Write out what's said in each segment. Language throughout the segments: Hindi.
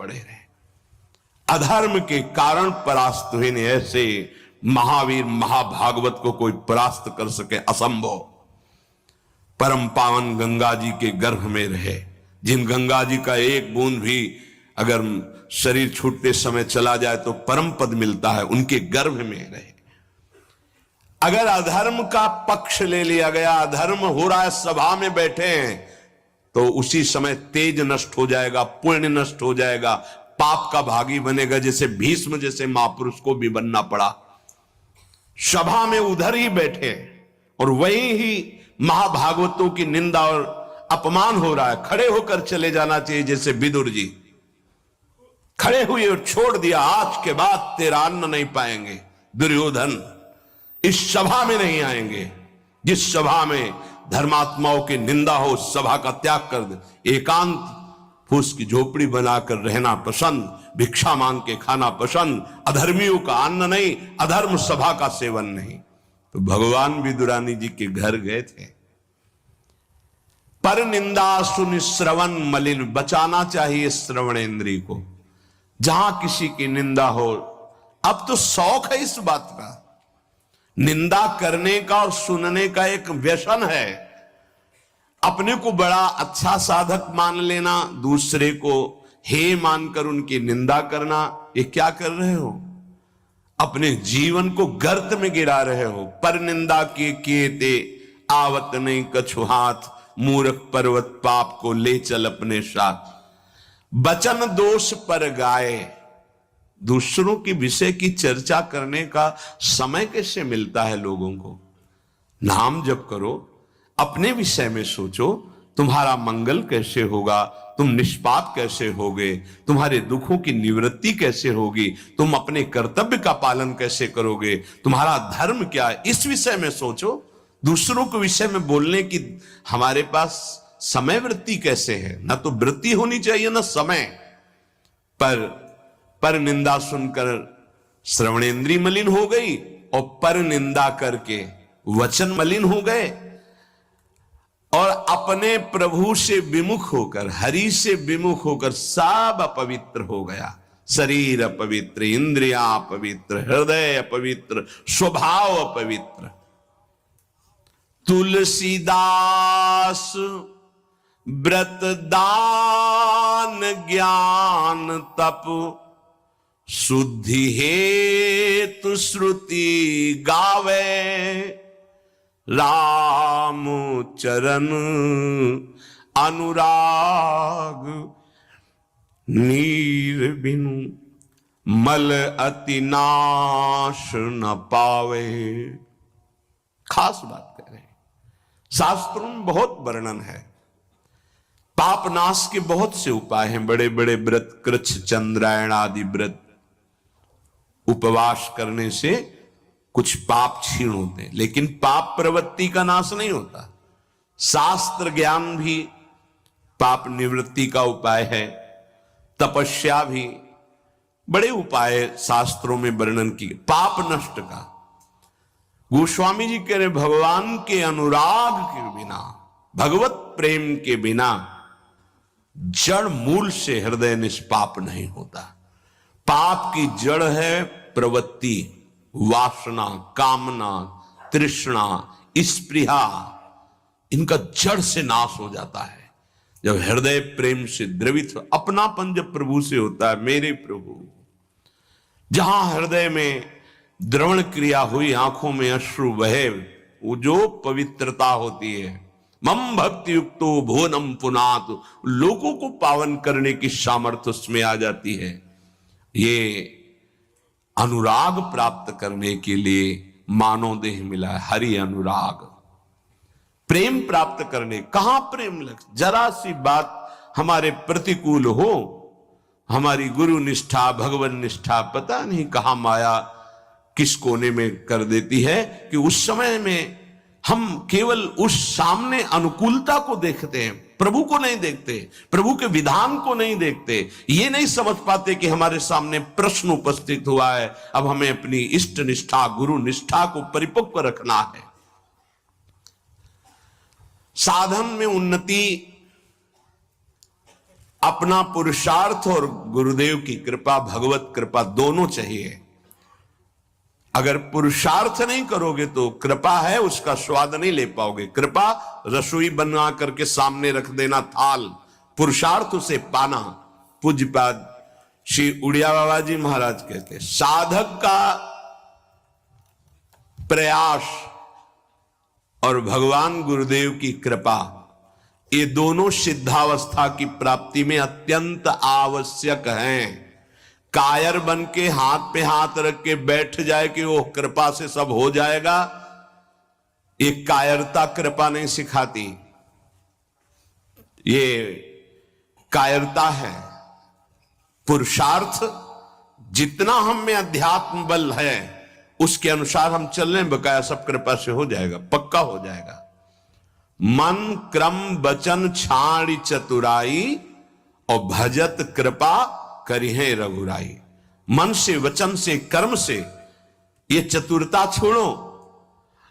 पड़े रहे। अधर्म के कारण परास्त हुए ने, ऐसे महावीर महाभागवत को कोई परास्त कर सके असंभव। परम पावन गंगा जी के गर्भ में रहे, जिन गंगा जी का एक बूंद भी अगर शरीर छूटते समय चला जाए तो परम पद मिलता है, उनके गर्भ में रहे। अगर अधर्म का पक्ष ले लिया गया, अधर्म हो रहा है, सभा में बैठे हैं, तो उसी समय तेज नष्ट हो जाएगा, पुण्य नष्ट हो जाएगा, पाप का भागी बनेगा, जैसे भीष्म जैसे महापुरुष को भी बनना पड़ा। सभा में उधर ही बैठे और वहीं ही महाभागवतों की निंदा और अपमान हो रहा है, खड़े होकर चले जाना चाहिए। जैसे विदुर जी खड़े हुए और छोड़ दिया, आज के बाद तेरा अन्न नहीं पाएंगे, दुर्योधन इस सभा में नहीं आएंगे। जिस सभा में धर्मात्माओं की निंदा हो, उस सभा का त्याग कर दे, एकांत फूस की झोपड़ी बनाकर रहना पसंद, भिक्षा मांग के खाना पसंद, अधर्मियों का अन्न नहीं, अधर्म सभा का सेवन नहीं। तो भगवान विदुरानी जी के घर गए थे। पर निंदा सुन श्रवण मलिन, बचाना चाहिए श्रवणेंद्रिय को। जहां किसी की निंदा हो, अब तो शौक है इस बात का, निंदा करने का और सुनने का एक व्यसन है। अपने को बड़ा अच्छा साधक मान लेना, दूसरे को हे मानकर उनकी निंदा करना, ये क्या कर रहे हो? अपने जीवन को गर्त में गिरा रहे हो। पर निंदा के किए ते आवत नहीं कछु हाथ, मूर्ख पर्वत पाप को ले चल अपने साथ। बचन दोष पर गाए, दूसरों की विषय की चर्चा करने का समय कैसे मिलता है लोगों को? नाम जप करो, अपने विषय में सोचो, तुम्हारा मंगल कैसे होगा, तुम निष्पाप कैसे होगे, तुम्हारे दुखों की निवृत्ति कैसे होगी, तुम अपने कर्तव्य का पालन कैसे करोगे, तुम्हारा धर्म क्या है, इस विषय में सोचो। दूसरों के विषय में बोलने की हमारे पास समय वृत्ति कैसे है? ना तो वृत्ति होनी चाहिए ना समय। पर निंदा सुनकर श्रवणेंद्रिय मलिन हो गई और पर निंदा करके वचन मलिन हो गए, और अपने प्रभु से विमुख होकर, हरि से विमुख होकर सब अपवित्र हो गया। शरीर अपवित्र, इंद्रियां अपवित्र, हृदय अपवित्र, स्वभाव अपवित्र। तुलसीदास व्रत दान ज्ञान तप, शुद्धि हेतु श्रुति गावे, राम चरण अनुराग, नीर बिनु मल अति नाश न पावे। खास बात कह रहे हैं, शास्त्रों में बहुत वर्णन है। पाप नाश के बहुत से उपाय हैं, बड़े बड़े व्रत, कृच्छ चंद्रायण आदि व्रत, उपवास करने से कुछ पाप क्षीण होते हैं, लेकिन पाप प्रवृत्ति का नाश नहीं होता। शास्त्र ज्ञान भी पाप निवृत्ति का उपाय है, तपस्या भी, बड़े उपाय शास्त्रों में वर्णन किए पाप नष्ट का। गोस्वामी जी कह रहे भगवान के अनुराग के बिना, भगवत प्रेम के बिना जड़ मूल से हृदय निष्पाप नहीं होता। पाप की जड़ है प्रवृत्ति, वासना, कामना, तृष्णा, स्पृहा, इनका जड़ से नाश हो जाता है जब हृदय प्रेम से द्रवित। अपनापन जब प्रभु से होता है, मेरे प्रभु, जहां हृदय में द्रवण क्रिया हुई, आंखों में अश्रु बहे, वो जो पवित्रता होती है, मम भक्ति युक्तो भुवनम पुनात, लोगों को पावन करने की सामर्थ्य उसमें आ जाती है। ये अनुराग प्राप्त करने के लिए मानव देह मिला है, हरि अनुराग। प्रेम प्राप्त करने, कहां प्रेम लग, जरा सी बात हमारे प्रतिकूल हो, हमारी गुरु निष्ठा, भगवान निष्ठा, पता नहीं कहां माया किस कोने में कर देती है कि उस समय में हम केवल उस सामने अनुकूलता को देखते हैं, प्रभु को नहीं देखते, प्रभु के विधान को नहीं देखते। ये नहीं समझ पाते कि हमारे सामने प्रश्न उपस्थित हुआ है, अब हमें अपनी इष्ट निष्ठा, गुरु निष्ठा को परिपक्व रखना है। साधन में उन्नति अपना पुरुषार्थ और गुरुदेव की कृपा, भगवत कृपा दोनों चाहिए। अगर पुरुषार्थ नहीं करोगे तो कृपा है उसका स्वाद नहीं ले पाओगे। कृपा रसोई बना करके सामने रख देना थाल, पुरुषार्थ उसे पाना। पूज्यपाद श्री उड़िया बाबा जी महाराज कहते साधक का प्रयास और भगवान गुरुदेव की कृपा, ये दोनों सिद्धावस्था की प्राप्ति में अत्यंत आवश्यक हैं। कायर बन के हाथ पे हाथ रख के बैठ जाए कि वो कृपा से सब हो जाएगा, ये कायरता कृपा नहीं सिखाती, ये कायरता है। पुरुषार्थ जितना हम में अध्यात्म बल है उसके अनुसार हम चल रहे हैं, बकाया सब कृपा से हो जाएगा, पक्का हो जाएगा। मन क्रम वचन छाड़ी चतुराई और भजत कृपा करिहे रघुराई। मन से, वचन से, कर्म से ये चतुरता छोड़ो,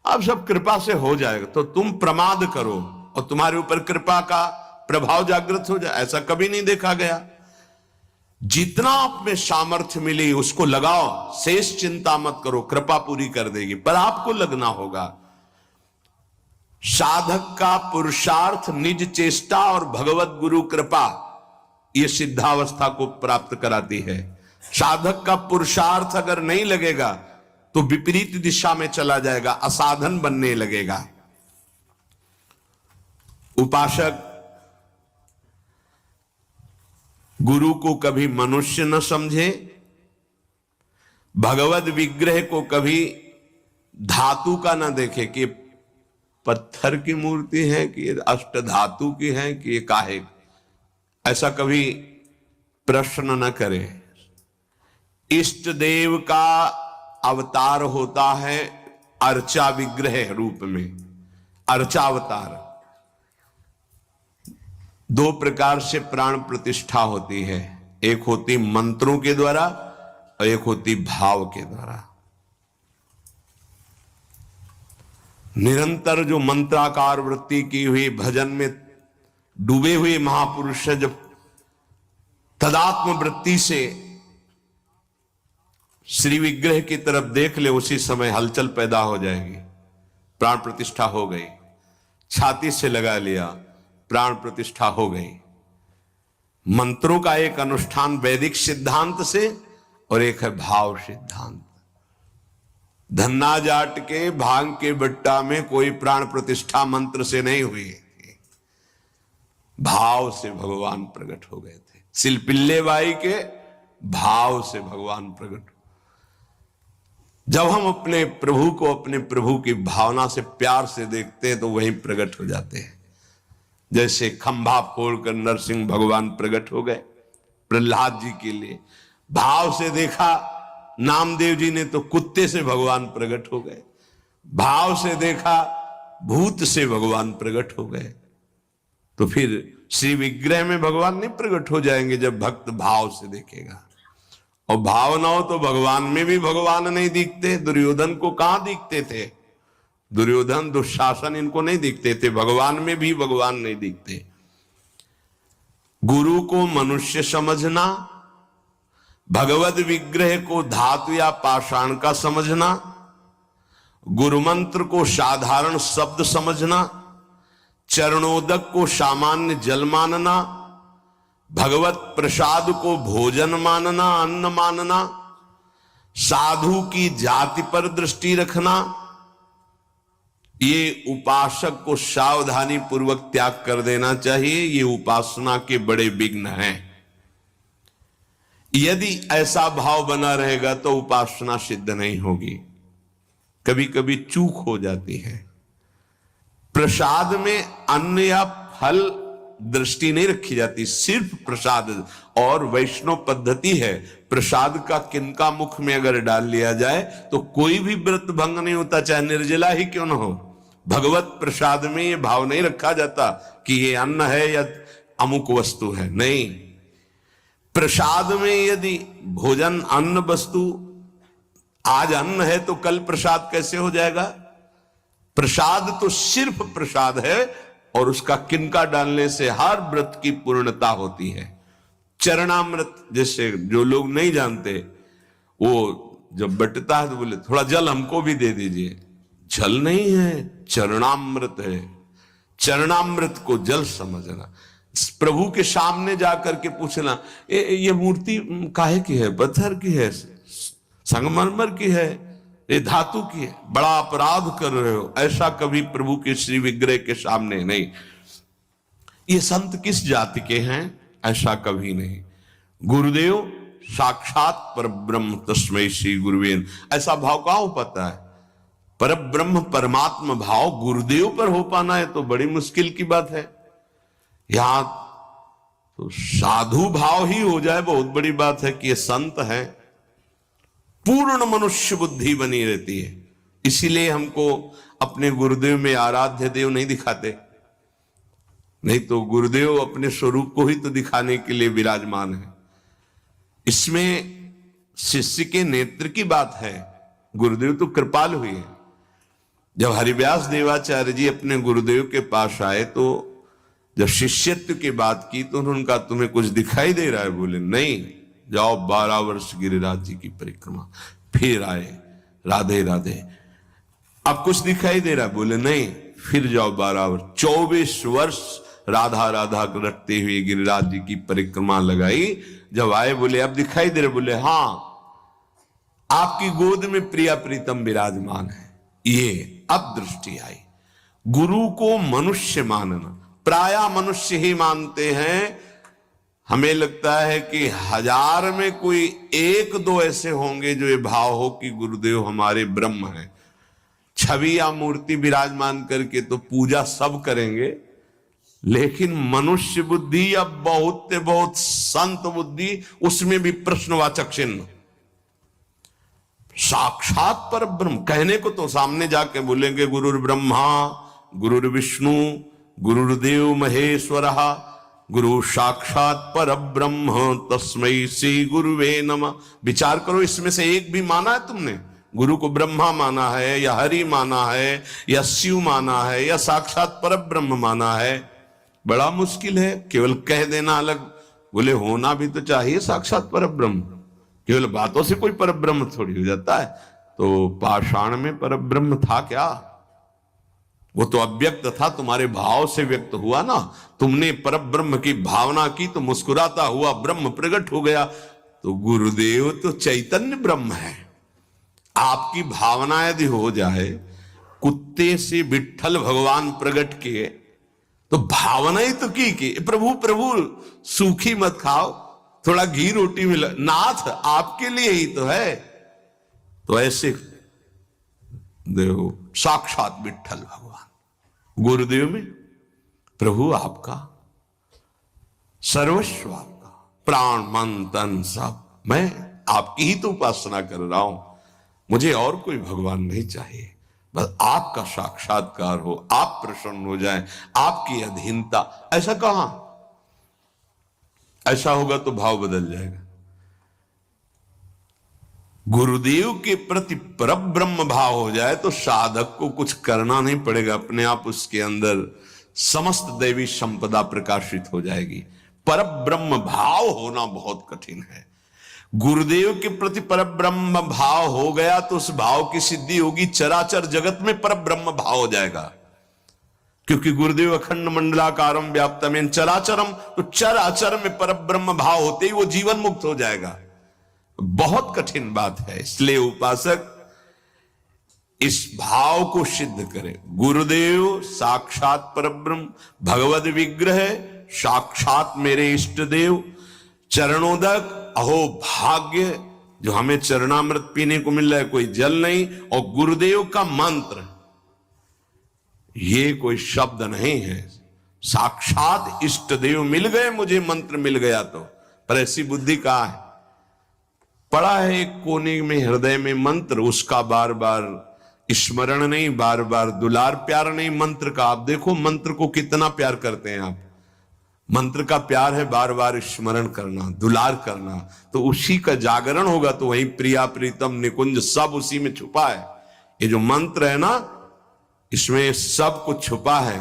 अब सब कृपा से हो जाएगा। तो तुम प्रमाद करो और तुम्हारे ऊपर कृपा का प्रभाव जागृत हो जाए, ऐसा कभी नहीं देखा गया। जितना आप में सामर्थ्य मिली उसको लगाओ, शेष चिंता मत करो, कृपा पूरी कर देगी, पर आपको लगना होगा। साधक का पुरुषार्थ, निज चेष्टा और भगवत गुरु कृपा ये सिद्धावस्था को प्राप्त कराती है। साधक का पुरुषार्थ अगर नहीं लगेगा तो विपरीत दिशा में चला जाएगा, असाधन बनने लगेगा। उपासक गुरु को कभी मनुष्य न समझे, भगवत विग्रह को कभी धातु का न देखे कि पत्थर की मूर्ति है कि अष्ट धातु की है कि ये काहे, ऐसा कभी प्रश्न न करे। इष्ट देव का अवतार होता है अर्चा विग्रह रूप में, अर्चावतार। दो प्रकार से प्राण प्रतिष्ठा होती है, एक होती मंत्रों के द्वारा और एक होती भाव के द्वारा। निरंतर जो मंत्राकार वृत्ति की हुई भजन में डूबे हुए महापुरुष है, जब तदात्म वृत्ति से श्री विग्रह की तरफ देख ले उसी समय हलचल पैदा हो जाएगी, प्राण प्रतिष्ठा हो गई। छाती से लगा लिया, प्राण प्रतिष्ठा हो गई। मंत्रों का एक अनुष्ठान वैदिक सिद्धांत से और एक है भाव सिद्धांत। धन्ना जाट के भांग के बट्टा में कोई प्राण प्रतिष्ठा मंत्र से नहीं हुई, भाव से भगवान प्रकट हो गए थे। सिलपिल्ले बाई के भाव से भगवान प्रकट। जब हम अपने प्रभु को अपने प्रभु की भावना से, प्यार से देखते हैं तो वहीं प्रकट हो जाते हैं। जैसे खंभा फोड़कर नरसिंह भगवान प्रकट हो गए प्रहलाद जी के लिए, भाव से देखा। नामदेव जी ने तो कुत्ते से भगवान प्रकट हो गए, भाव से देखा भूत से भगवान प्रकट हो गए। तो फिर श्री विग्रह में भगवान नहीं प्रकट हो जाएंगे जब भक्त भाव से देखेगा। और भाव ना हो तो भगवान में भी भगवान नहीं दिखते। दुर्योधन को कहां दिखते थे? दुर्योधन, दुशासन इनको नहीं दिखते थे, भगवान में भी भगवान नहीं दिखते। गुरु को मनुष्य समझना, भगवत विग्रह को धातु या पाषाण का समझना, गुरु मंत्र को साधारण शब्द समझना, चरणोदक को सामान्य जल मानना, भगवत प्रसाद को भोजन मानना, अन्न मानना, साधु की जाति पर दृष्टि रखना, ये उपासक को सावधानी पूर्वक त्याग कर देना चाहिए। ये उपासना के बड़े विघ्न हैं। यदि ऐसा भाव बना रहेगा तो उपासना सिद्ध नहीं होगी। कभी कभी चूक हो जाती है। प्रसाद में अन्न या फल दृष्टि नहीं रखी जाती, सिर्फ प्रसाद। और वैष्णव पद्धति है, प्रसाद का किनका मुख में अगर डाल लिया जाए तो कोई भी व्रत भंग नहीं होता, चाहे निर्जला ही क्यों न हो। भगवत प्रसाद में ये भाव नहीं रखा जाता कि ये अन्न है या अमुक वस्तु है, नहीं। प्रसाद में यदि भोजन, अन्न वस्तु, आज अन्न है तो कल प्रसाद कैसे हो जाएगा? प्रसाद तो सिर्फ प्रसाद है और उसका किनका डालने से हर व्रत की पूर्णता होती है। चरणामृत, जैसे जो लोग नहीं जानते, वो जब बटता है तो बोले थोड़ा जल हमको भी दे दीजिए। जल नहीं है, चरणामृत है। चरणामृत को जल समझना, प्रभु के सामने जाकर के पूछना, ये मूर्ति काहे की है? पत्थर की है, संगमरमर की है, ये धातु की है? बड़ा अपराध कर रहे हो। ऐसा कभी प्रभु के श्री विग्रह के सामने नहीं। ये संत किस जाति के हैं? ऐसा कभी नहीं। गुरुदेव साक्षात पर ब्रह्म तस्मै श्री गुरुवेन, ऐसा भाव कहां हो पाता है? पर ब्रह्म परमात्मा भाव गुरुदेव पर हो पाना है तो बड़ी मुश्किल की बात है। यहां तो साधु भाव ही हो जाए, बहुत बड़ी बात है कि ये संत है। पूर्ण मनुष्य बुद्धि बनी रहती है। इसीलिए हमको अपने गुरुदेव में आराध्य देव नहीं दिखाते, नहीं तो गुरुदेव अपने स्वरूप को ही तो दिखाने के लिए विराजमान है। इसमें शिष्य के नेत्र की बात है। गुरुदेव तो कृपाल हुई है। जब हरिव्यास देवाचार्य जी अपने गुरुदेव के पास आए तो जब शिष्यत्व की बात की तो उन्होंने कहा, तुम्हें कुछ दिखाई दे रहा है? बोले नहीं। जाओ 12 वर्ष गिरिराज जी की परिक्रमा। फिर आए, राधे राधे। अब कुछ दिखाई दे रहा है? बोले नहीं। फिर जाओ 12 वर्ष, 24 वर्ष राधा राधा रटते हुए गिरिराज जी की परिक्रमा लगाई। जब आए बोले अब दिखाई दे रहे? बोले हाँ, आपकी गोद में प्रिया प्रीतम विराजमान है। ये अब दृष्टि आई। गुरु को मनुष्य मानना, प्रायः मनुष्य ही मानते हैं। हमें लगता है कि 1000 में कोई 1-2 ऐसे होंगे जो ये भाव हो कि गुरुदेव हमारे ब्रह्म हैं। छवि या मूर्ति विराजमान करके तो पूजा सब करेंगे, लेकिन मनुष्य बुद्धि या बहुत संत बुद्धि, उसमें भी प्रश्नवाचक चिन्ह। साक्षात पर ब्रह्म कहने को तो सामने जाके बोलेंगे गुरुर ब्रह्मा गुरुर विष्णु गुरुर्देव महेश्वरः गुरु साक्षात पर ब्रह्म तस्मै श्री गुरुवे नमः। विचार करो, इसमें से एक भी माना है तुमने? गुरु को ब्रह्मा माना है या हरि माना है या शिव माना है या साक्षात पर ब्रह्म माना है? बड़ा मुश्किल है। केवल कह देना अलग, बोले होना भी तो चाहिए साक्षात पर ब्रह्म। केवल बातों से कोई पर ब्रह्म थोड़ी हो जाता है। तो पाषाण में पर ब्रह्म था क्या? वो तो अव्यक्त था, तुम्हारे भाव से व्यक्त हुआ ना। तुमने पर ब्रह्म की भावना की तो मुस्कुराता हुआ ब्रह्म प्रकट हो गया। तो गुरुदेव तो चैतन्य ब्रह्म है। आपकी भावना यदि हो जाए, कुत्ते से विट्ठल भगवान प्रकट किए तो भावना ही तो की प्रभु प्रभु सूखी मत खाओ, थोड़ा घी रोटी मिला, नाथ आपके लिए ही तो है। तो ऐसे देखो, साक्षात विट्ठल भगवान गुरुदेव में प्रभु आपका सर्वस्व, आपका प्राण मन तन सब, मैं आपकी ही तो उपासना कर रहा हूं। मुझे और कोई भगवान नहीं चाहिए, बस आपका साक्षात्कार हो, आप प्रसन्न हो जाएं, आपकी अधीनता। ऐसा कहां? ऐसा होगा तो भाव बदल जाएगा। गुरुदेव के प्रति परब्रह्म भाव हो जाए तो साधक को कुछ करना नहीं पड़ेगा, अपने आप उसके अंदर समस्त दैवी संपदा प्रकाशित हो जाएगी। परब्रह्म भाव होना बहुत कठिन है। गुरुदेव के प्रति परब्रह्म भाव हो गया तो उस भाव की सिद्धि होगी, चराचर जगत में परब्रह्म भाव हो जाएगा। क्योंकि गुरुदेव अखंड मंडलाकारम व्याप्तमेन चराचरम, तो चराचर में परब्रह्म भाव होते ही वो जीवन मुक्त हो जाएगा। बहुत कठिन बात है। इसलिए उपासक इस भाव को सिद्ध करे। गुरुदेव साक्षात परब्रह्म, भगवद विग्रह साक्षात मेरे इष्ट देव, चरणोदक अहो भाग्य जो हमें चरणामृत पीने को मिल रहा है, कोई जल नहीं, और गुरुदेव का मंत्र, ये कोई शब्द नहीं है। साक्षात इष्ट देव मिल गए, मुझे मंत्र मिल गया तो। पर ऐसी बुद्धि कहां है? पड़ा है एक कोने में हृदय में मंत्र, उसका बार बार स्मरण नहीं, बार बार दुलार प्यार नहीं मंत्र का। आप देखो मंत्र को कितना प्यार करते हैं आप। मंत्र का प्यार है बार बार स्मरण करना, दुलार करना, तो उसी का जागरण होगा। तो वही प्रिया प्रीतम निकुंज सब उसी में छुपा है। ये जो मंत्र है ना, इसमें सब कुछ छुपा है।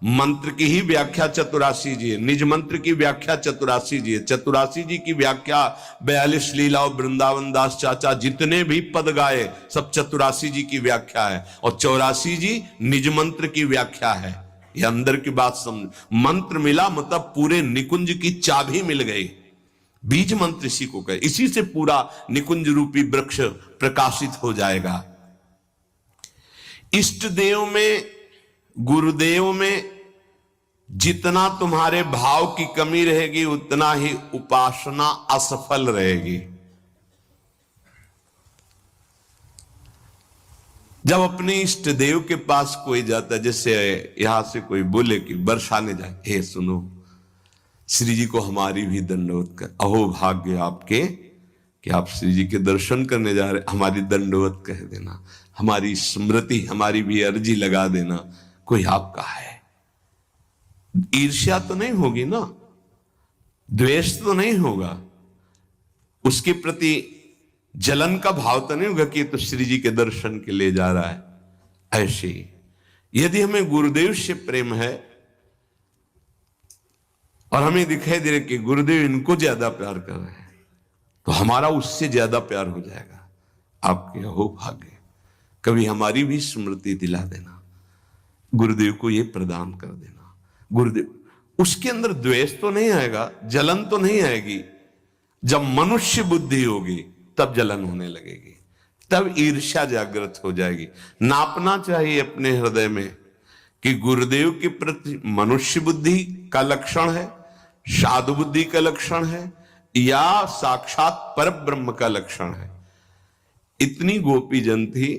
मंत्र की ही व्याख्या चतुरासी जी है, निज मंत्र की व्याख्या चतुरासी जी है। चतुरासी जी की व्याख्या 42 लीला और वृंदावन दास चाचा जितने भी पद गाए सब चतुरासी जी की व्याख्या है, और 84 जी निज मंत्र की व्याख्या है। ये अंदर की बात समझ, मंत्र मिला मतलब पूरे निकुंज की चाबी मिल गई। बीज मंत्र इसी को कहे, इसी से पूरा निकुंज रूपी वृक्ष प्रकाशित हो जाएगा। इष्ट देव में, गुरुदेव में जितना तुम्हारे भाव की कमी रहेगी उतना ही उपासना असफल रहेगी। जब अपने इष्ट देव के पास कोई जाता है, जैसे यहां से कोई बोले कि बरसाने जाए, हे सुनो श्री जी को हमारी भी दंडवत कर, अहो भाग्य आपके कि आप श्री जी के दर्शन करने जा रहे, हमारी दंडवत कह देना, हमारी स्मृति, हमारी भी अर्जी लगा देना। कोई आपका है, ईर्ष्या तो नहीं होगी ना, द्वेष तो नहीं होगा, उसके प्रति जलन का भाव तो नहीं होगा कि तो श्री जी के दर्शन के लिए जा रहा है। ऐसे ही यदि हमें गुरुदेव से प्रेम है और हमें दिखाई दे रहा कि गुरुदेव इनको ज्यादा प्यार कर रहे हैं, तो हमारा उससे ज्यादा प्यार हो जाएगा। आपके हो भाग्य, कभी हमारी भी स्मृति दिला देना, गुरुदेव को ये प्रदान कर देना। गुरुदेव, उसके अंदर द्वेष तो नहीं आएगा, जलन तो नहीं आएगी। जब मनुष्य बुद्धि होगी तब जलन होने लगेगी, तब ईर्ष्या जागृत हो जाएगी। नापना चाहिए अपने हृदय में कि गुरुदेव के प्रति मनुष्य बुद्धि का लक्षण है, साधु बुद्धि का लक्षण है, या साक्षात पर ब्रह्म का लक्षण है। इतनी गोपी जन थी,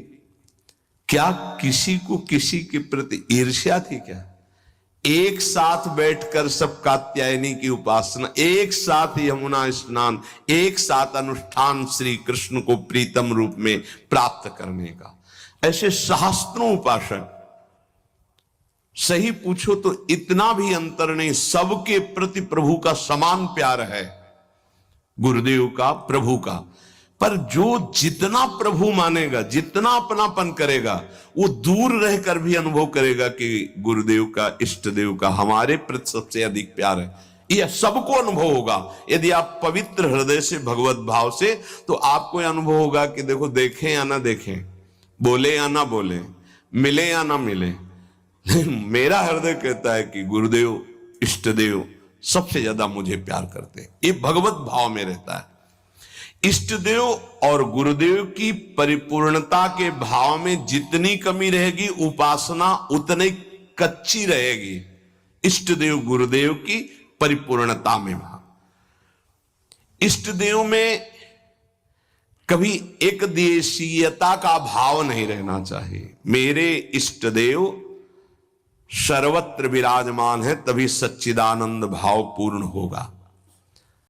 क्या किसी को किसी के प्रति ईर्ष्या थी क्या? एक साथ बैठकर सब कात्यायनी की उपासना, एक साथ यमुना स्नान, एक साथ अनुष्ठान श्री कृष्ण को प्रीतम रूप में प्राप्त करने का। ऐसे सहस्त्रों उपासक, सही पूछो तो इतना भी अंतर नहीं, सबके प्रति प्रभु का समान प्यार है, गुरुदेव का, प्रभु का। पर जो जितना प्रभु मानेगा, जितना अपनापन करेगा, वो दूर रहकर भी अनुभव करेगा कि गुरुदेव का, इष्ट देव का हमारे प्रति सबसे अधिक प्यार है। यह सबको अनुभव होगा। यदि आप पवित्र हृदय से, भगवत भाव से, तो आपको यह अनुभव होगा कि देखो, देखें या ना देखें, बोले या ना बोले, मिले या ना मिले, मेरा हृदय कहता है कि गुरुदेव, इष्ट देव सबसे ज्यादा मुझे प्यार करते हैं। ये भगवत भाव में रहता है। इष्ट देव और गुरुदेव की परिपूर्णता के भाव में जितनी कमी रहेगी, उपासना उतनी कच्ची रहेगी। इष्ट देव गुरुदेव की परिपूर्णता में, इष्ट देव में कभी एक देशीयता का भाव नहीं रहना चाहिए। मेरे इष्ट देव सर्वत्र विराजमान है, तभी सच्चिदानंद भाव पूर्ण होगा।